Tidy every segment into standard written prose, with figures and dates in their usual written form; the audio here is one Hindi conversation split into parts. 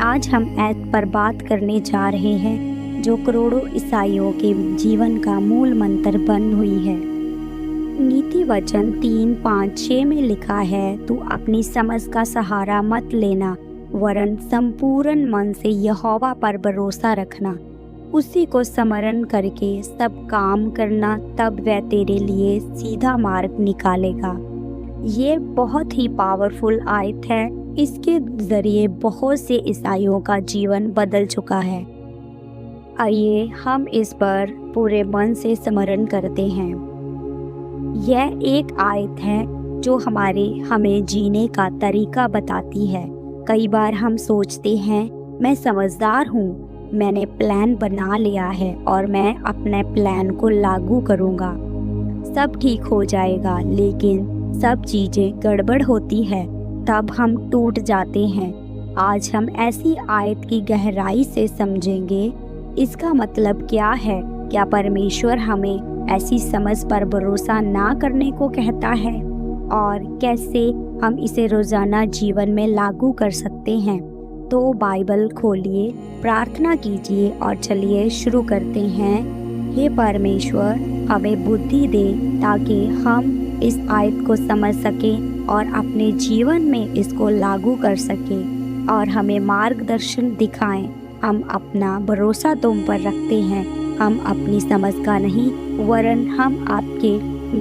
आज हम ऐप पर बात करने जा रहे हैं जो करोड़ों ईसाइयों के जीवन का मूल मंत्र बन हुई है। नीति वचन 3:5-6 में लिखा है, तू अपनी समझ का सहारा मत लेना, वरन संपूर्ण मन से यहोवा पर भरोसा रखना, उसी को स्मरण करके सब काम करना, तब वह तेरे लिए सीधा मार्ग निकालेगा। ये बहुत ही पावरफुल आयत है। इसके जरिए बहुत से ईसाइयों का जीवन बदल चुका है। आइए हम इस पर पूरे मन से स्मरण करते हैं। यह एक आयत है जो हमें जीने का तरीका बताती है। कई बार हम सोचते हैं, मैं समझदार हूँ, मैंने प्लान बना लिया है और मैं अपने प्लान को लागू करूँगा, सब ठीक हो जाएगा। लेकिन सब चीज़ें गड़बड़ होती है, तब हम टूट जाते हैं। आज हम ऐसी आयत की गहराई से समझेंगे। इसका मतलब क्या है? क्या परमेश्वर हमें ऐसी समझ पर भरोसा ना करने को कहता है? और कैसे हम इसे रोज़ाना जीवन में लागू कर सकते हैं? तो बाइबल खोलिए, प्रार्थना कीजिए और चलिए शुरू करते हैं। हे परमेश्वर, हमें बुद्धि दे ताकि हम इस आयत को समझ सकें और अपने जीवन में इसको लागू कर सकें, और हमें मार्गदर्शन दिखाएं। हम अपना भरोसा तुम पर रखते हैं। हम अपनी समझ का नहीं, वरन हम आपके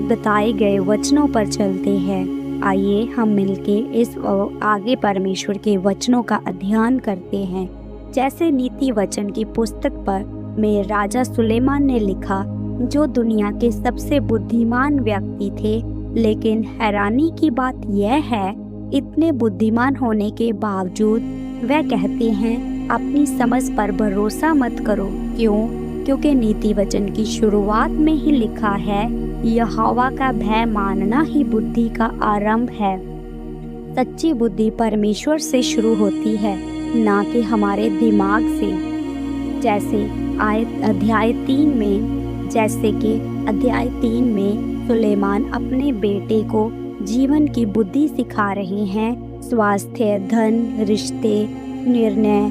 बताए गए वचनों पर चलते हैं। आइए हम मिलके इस आगे परमेश्वर के वचनों का अध्ययन करते हैं। जैसे नीति वचन की पुस्तक पर में राजा सुलेमान ने लिखा, जो दुनिया के सबसे बुद्धिमान व्यक्ति थे, लेकिन हैरानी की बात यह है, इतने बुद्धिमान होने के बावजूद वह कहते हैं अपनी समझ पर भरोसा मत करो। क्यों? क्योंकि नीति वचन की शुरुआत में ही लिखा है, यहोवा का भय मानना ही बुद्धि का आरंभ है। सच्ची बुद्धि परमेश्वर से शुरू होती है, ना कि हमारे दिमाग से। जैसे अध्याय 3 में सुलेमान अपने बेटे को जीवन की बुद्धि सिखा रहे हैं। स्वास्थ्य, धन, रिश्ते, निर्णय,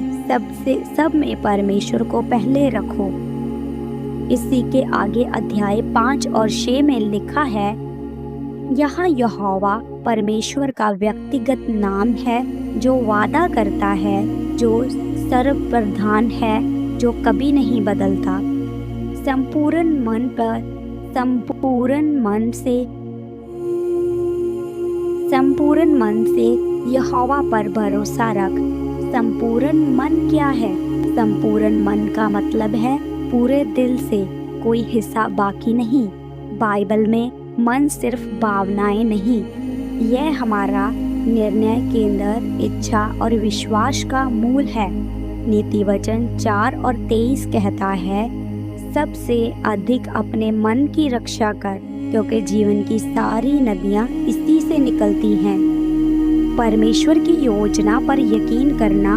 सब में परमेश्वर को पहले रखो। इसी के आगे अध्याय 5 और 6 में लिखा है, यहाँ यहोवा परमेश्वर का व्यक्तिगत नाम है, जो वादा करता है, जो सर्वप्रधान है, जो कभी नहीं बदलता। संपूर्ण मन से यहोवा पर भरोसा रख। संपूर्ण मन क्या है? संपूर्ण मन का मतलब है पूरे दिल से, कोई हिस्सा बाकी नहीं। बाइबल में मन सिर्फ भावनाएं नहीं, यह हमारा निर्णय केंद्र, इच्छा और विश्वास का मूल है। नीति वचन 4:23 कहता है, सबसे अधिक अपने मन की रक्षा कर, क्योंकि जीवन की सारी नदियाँ इसी से निकलती हैं। परमेश्वर की योजना पर यकीन करना,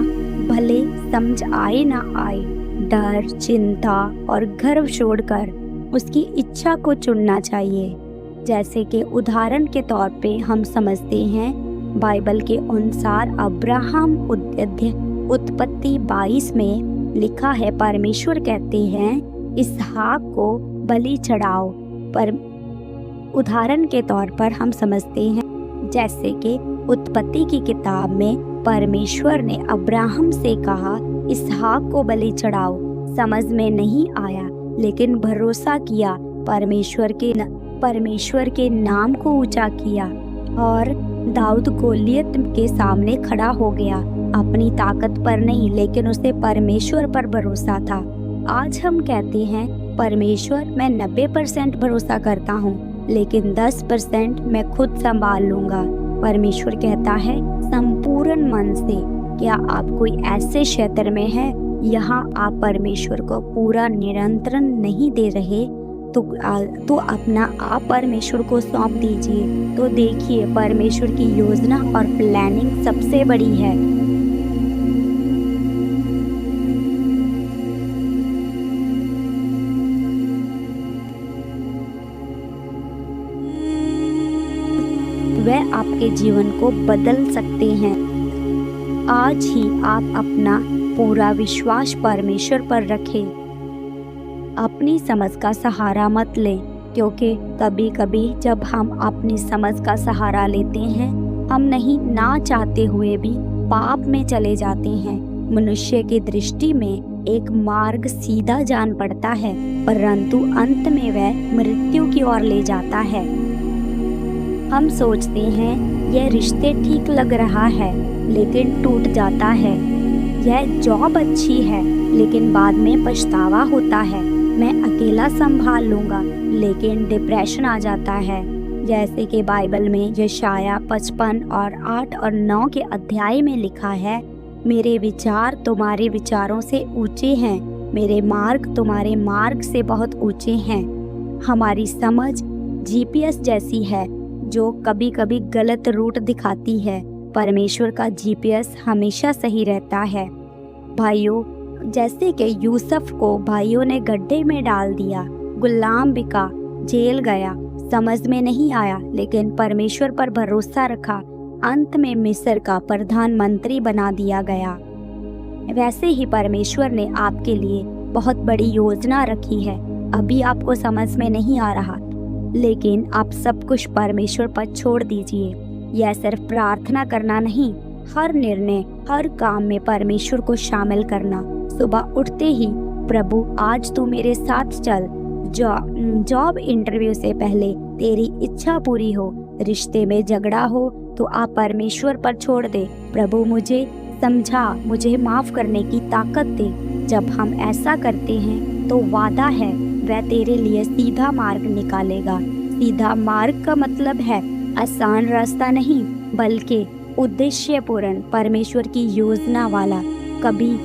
भले समझ आए ना आए, डर, चिंता और गर्व छोड़कर उसकी इच्छा को चुनना चाहिए। जैसे कि उदाहरण के तौर पे हम समझते हैं, बाइबल के अनुसार अब्राहम उत्पत्ति 22 में लिखा है, परमेश्वर कहते हैं इसहाक को बलि चढ़ाओ। पर उदाहरण के तौर पर हम समझते हैं, जैसे कि उत्पत्ति की किताब में परमेश्वर ने अब्राहम से कहा, इसहाक को बलि चढ़ाओ। समझ में नहीं आया, लेकिन भरोसा किया, परमेश्वर के नाम को ऊंचा किया, और दाऊद गोलियत के सामने खड़ा हो गया। अपनी ताकत पर नहीं, लेकिन उसे परमेश्वर पर भरोसा था। आज हम कहते हैं, परमेश्वर, मैं 90% भरोसा करता हूँ, लेकिन 10% मैं खुद संभाल लूँगा। परमेश्वर कहता है, संपूर्ण मन से। क्या आप कोई ऐसे क्षेत्र में हैं यहाँ आप परमेश्वर को पूरा नियंत्रण नहीं दे रहे? तो अपना आप परमेश्वर को सौंप दीजिए। तो देखिए, परमेश्वर की योजना और प्लानिंग सबसे बड़ी है। वह आपके जीवन को बदल सकते हैं। आज ही आप अपना पूरा विश्वास परमेश्वर पर रखें। अपनी समझ का सहारा मत लें, क्योंकि कभी कभी जब हम अपनी समझ का सहारा लेते हैं, हम नहीं ना चाहते हुए भी पाप में चले जाते हैं। मनुष्य की दृष्टि में एक मार्ग सीधा जान पड़ता है, परंतु अंत में वह मृत्यु की ओर ले जाता है। हम सोचते हैं यह रिश्ते ठीक लग रहा है, लेकिन टूट जाता है। यह जॉब अच्छी है, लेकिन बाद में पछतावा होता है। मैं अकेला संभाल लूँगा, लेकिन डिप्रेशन आ जाता है। जैसे कि बाइबल में यशाया 55 और 8 और 9 के अध्याय में लिखा है, मेरे विचार तुम्हारे विचारों से ऊंचे हैं, मेरे मार्ग तुम्हारे मार्ग से बहुत ऊंचे हैं। हमारी समझ जीपीएस जैसी है, जो कभी कभी गलत रूट दिखाती है। परमेश्वर का जीपीएस हमेशा सही रहता है। भाइयों, जैसे कि यूसुफ को भाइयों ने गड्ढे में डाल दिया, गुलाम बिका, जेल गया, समझ में नहीं आया, लेकिन परमेश्वर पर भरोसा रखा, अंत में मिस्र का प्रधानमंत्री बना दिया गया। वैसे ही परमेश्वर ने आपके लिए बहुत बड़ी योजना रखी है। अभी आपको समझ में नहीं आ रहा, लेकिन आप सब कुछ परमेश्वर पर छोड़ दीजिए। यह सिर्फ प्रार्थना करना नहीं, हर निर्णय, हर काम में परमेश्वर को शामिल करना। सुबह उठते ही, प्रभु आज तू मेरे साथ चल। जॉब इंटरव्यू से पहले तेरी इच्छा पूरी हो। रिश्ते में झगड़ा हो तो आप परमेश्वर पर छोड़ दे। प्रभु मुझे समझा, मुझे माफ करने की ताकत दे। जब हम ऐसा करते हैं तो वादा है वह तेरे लिए सीधा मार्ग निकालेगा। सीधा मार्ग का मतलब है आसान रास्ता नहीं, बल्कि उद्देश्यपूर्ण, परमेश्वर की योजना वाला। कभी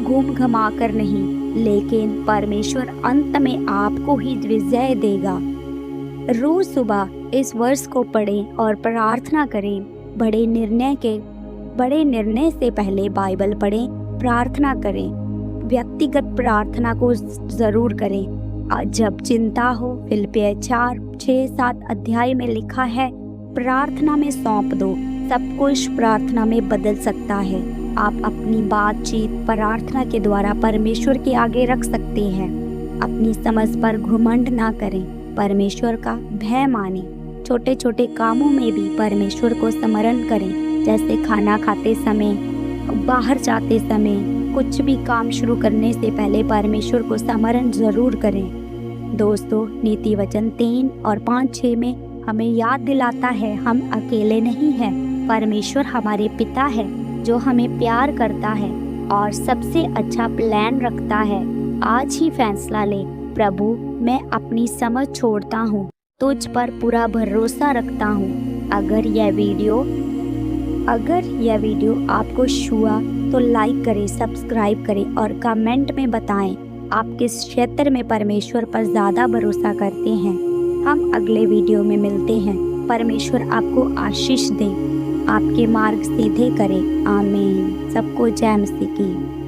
घूम घमा कर नहीं, लेकिन परमेश्वर अंत में आपको ही विजय देगा। रोज सुबह इस वर्ष को पढ़ें और प्रार्थना करें। बड़े निर्णय से पहले बाइबल पढ़ें, प्रार्थना करें। व्यक्तिगत प्रार्थना को जरूर करें। जब चिंता हो, फिलिप्पियर 4, 6, 7 अध्याय में लिखा है, प्रार्थना में सौंप दो, सब कुछ प्रार्थना में बदल सकता है। आप अपनी बातचीत प्रार्थना के द्वारा परमेश्वर के आगे रख सकते हैं। अपनी समझ पर घमंड ना करें, परमेश्वर का भय माने। छोटे छोटे कामों में भी परमेश्वर को स्मरण करें, जैसे खाना खाते समय, बाहर जाते समय, कुछ भी काम शुरू करने से पहले परमेश्वर को स्मरण जरूर करें। दोस्तों, नीति वचन 3 और 5-6 में हमें याद दिलाता है हम अकेले नहीं हैं। परमेश्वर हमारे पिता है, जो हमें प्यार करता है और सबसे अच्छा प्लान रखता है। आज ही फैसला ले, प्रभु मैं अपनी समझ छोड़ता हूँ, तुझ पर पूरा भरोसा रखता हूँ। अगर यह वीडियो आपको छुआ तो लाइक करें, सब्सक्राइब करें और कमेंट में बताएं आप किस क्षेत्र में परमेश्वर पर ज़्यादा भरोसा करते हैं। हम अगले वीडियो में मिलते हैं। परमेश्वर आपको आशीष दे, आपके मार्ग सीधे करे। आमीन। सबको जय मसीह की।